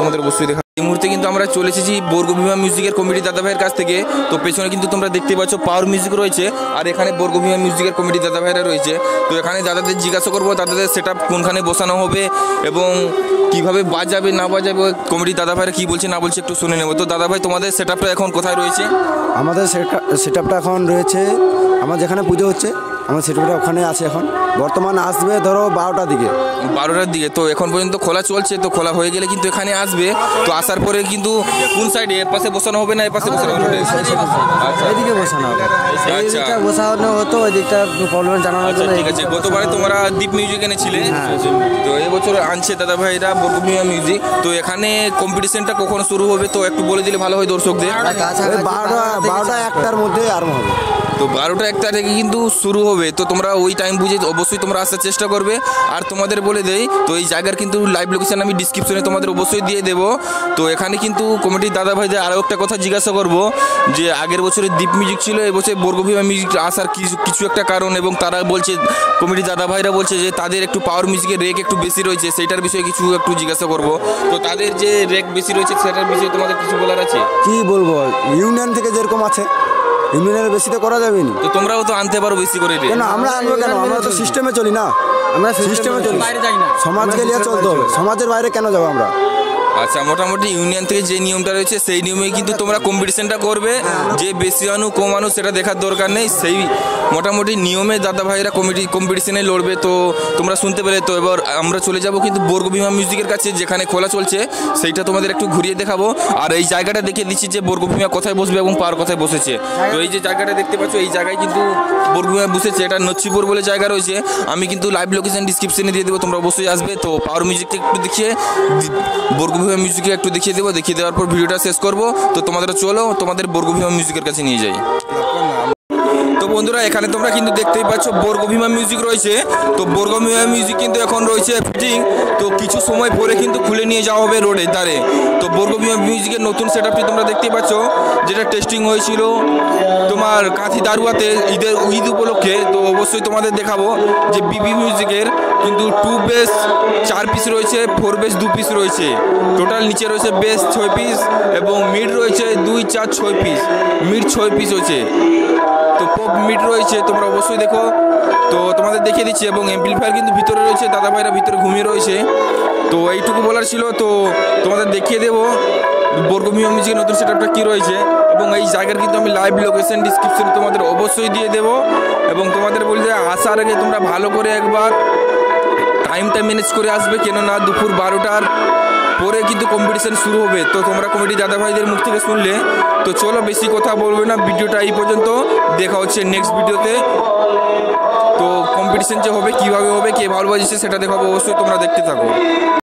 তোমাদের অবশ্যই দেখা। এই মুহূর্তে কিন্তু আমরা চলে এসেছি বর্গভীমা মিউজিকের কমিটি দাদা ভাইয়ের কাছ থেকে। তো পেছনে কিন্তু তোমরা দেখতে পাচ্ছ পাওয়ার মিউজিক রয়েছে, আর এখানে বর্গভীমা মিউজিকের কমিটি দাদা ভাইরা রয়েছে। তো এখানে দাদাদের জিজ্ঞাসা করবো দাদাদের সেট আপ কোনখানে বসানো হবে এবং কিভাবে বাজাবে না বাজাবে, কমিটি দাদা ভাইরা কী বলছে না বলছে একটু শুনে নেবো। তো দাদা ভাই তোমাদের সেট আপটা এখন কোথায় রয়েছে? আমাদের সেট আপটা এখন রয়েছে আমার যেখানে পুজো হচ্ছে, আমার সেট আপটা ওখানে আছে। এখন বর্তমান আসবে ধরো 12টার দিকে। 12টার দিকে। তো এখন পর্যন্ত খোলা চলছে, তো খোলা হয়ে গেলে কিন্তু এখানে আসবে। তো আসার পরে কিন্তু কোন সাইডে, এর পাশে বসানো হবে না এর পাশে বসানো হবে? আচ্ছা, এদিকে বসানো হবে। এইদিকটা বসানো হতো, ওই দিকটা প্রবলেম জানানোর জন্য। ঠিক আছে, গতবারে তোমরা দ্বীপ মিউজিক এনেছিলে, তো এবছর আনছে দাদা ভাইরা বর্গভীমা মিউজিক। তো এখানে কম্পিটিশনটা কখন শুরু হবে তো একটু বলে দিলে ভালো হয় দর্শকদের। 12টা 1টার মধ্যে আরম্ভ হবে। তো 12টা 1টা থেকে কিন্তু শুরু হবে। তো তোমরা ওই টাইম বুঝে অবশ্যই তোমরা আসার চেষ্টা করবে। আর তোমাদের বলে দেই, তো এই জায়গার কিন্তু লাইভ লোকেশন আমি ডিসক্রিপশনে তোমাদের অবশ্যই দিয়ে দেবো। তো এখানে কিন্তু কমিটির দাদা ভাইদের আরও একটা কথা জিজ্ঞাসা করবো, যে আগের বছরে দ্বীপ মিউজিক ছিল, এবছর বর্গভীমা মিউজিক আসার কিছু একটা কারণ, এবং তারা বলছে কমিটির দাদা ভাইরা বলছে যে তাদের একটু পাওয়ার মিউজিকের রেক একটু বেশি রয়েছে, সেইটার বিষয়ে কিছু একটু জিজ্ঞাসা করবো। তো তাদের যে রেক বেশি রয়েছে সেটার বিষয়ে তোমাদের কিছু বলার আছে? কি বলবো, ইউনিয়ন থেকে যেরকম আছে ইউনিয়নের বেশি তো করা যাবে না। তো তোমরাও তো আনতে পারো বেশি করে। কেন আমরা আনবো কেন? আমরা তো সিস্টেমে চলি না, আমরা সিস্টেমে চলি, সমাজকে নিয়ে চলতে হবে, সমাজের বাইরে কেন যাবো আমরা? আচ্ছা, মোটামুটি ইউনিয়ন থেকে যে নিয়মটা রয়েছে সেই নিয়মে কিন্তু তোমরা কম্পিটিশনটা করবে, যে বেশি আনু কম আনু সেটা দেখার দরকার নেই, সেই মোটামুটি নিয়মে দাদা ভাইরা কম্পিটিশনে লড়বে। তো তোমরা শুনতে পেলে। তো এবার আমরা চলে যাব কিন্তু বর্গভীমা মিউজিকের কাছে, যেখানে খোলা চলছে সেইটা তোমাদের একটু ঘুরিয়ে দেখাবো। আর এই জায়গাটা দেখিয়ে দিচ্ছি যে বর্গভীমা কোথায় বসবে এবং পার কোথায় বসেছে। তো এই যে জায়গাটা দেখতে পাচ্ছ, এই জায়গায় কিন্তু বর্গভীমা বসেছে, এটা নচ্ছিপুর বলে জায়গা রয়েছে। আমি কিন্তু লাইভ লোকেশন ডিসক্রিপশনে দিয়ে দেবো, তোমরা অবশ্যই আসবে। তো পাওয়ার মিউজিকটা একটু দেখিয়ে বর্গভীমা মিউজিকে একটু দেখিয়ে দেবো, দেখিয়ে দেওয়ার পর ভিডিওটা শেষ করবো। তো তোমাদের চলো তোমাদের বর্গভীমা মিউজিকের কাছে নিয়ে যাই। তো বন্ধুরা, এখানে তোমরা কিন্তু দেখতেই পাচ্ছ বর্গভীমা মিউজিক রয়েছে। তো বর্গভীমা মিউজিক কিন্তু এখন রয়েছে ফিটিং। তো কিছু সময় পরে কিন্তু খুলে নিয়ে যাওয়া হবে রোডের ধারে। তো বর্গভীমা মিউজিকের নতুন সেট আপটি তোমরা দেখতেই পাচ্ছ, যেটা টেস্টিং হয়েছিল তোমার কাঁথি দারুয়াতে ঈদ উপলক্ষে। তো অবশ্যই তোমাদের দেখাবো যে বিবি মিউজিকের কিন্তু 2 বেস 4 পিস রয়েছে, 4 বেস 2 পিস রয়েছে। টোটাল নিচে রয়েছে বেস 6 পিস এবং মিড রয়েছে 2, 4, 6 পিস। মিড 6 পিস হয়েছে। তো পপ মিড রয়েছে, তোমরা অবশ্যই দেখো। তো তোমাদের দেখিয়ে দিচ্ছি, এবং এমপ্লিফায়ার কিন্তু ভিতরে রয়েছে, দাদা ভাইরা ভিতরে ঘুমিয়ে রয়েছে। তো এইটুকু বলার ছিল। তো তোমাদের দেখিয়ে দেবো বর্গভীমা মিউজিকের নতুন সেট আপটা কী রয়েছে, এবং এই জায়গার কিন্তু আমি লাইভ লোকেশন ডিসক্রিপশনে তোমাদের অবশ্যই দিয়ে দেবো। এবং তোমাদের বলি যে আসার আগে তোমরা ভালো করে একবার টাইমটা ম্যানেজ করে আসবে, কেননা দুপুর 12টার পরে কিন্তু কম্পিটিশন শুরু হবে। তো তোমরা কমিটি দাদা ভাইদের মুখ থেকে শুনলে। তো চলো বেশি কথা বলবে না, ভিডিওটা এই পর্যন্ত, দেখা হচ্ছে নেক্সট ভিডিওতে। তো কম্পিটিশন যে হবে, কীভাবে হবে, কে ভালো বাজিয়েছে সেটা দেখাবো, অবশ্যই তোমরা দেখতে থাকো।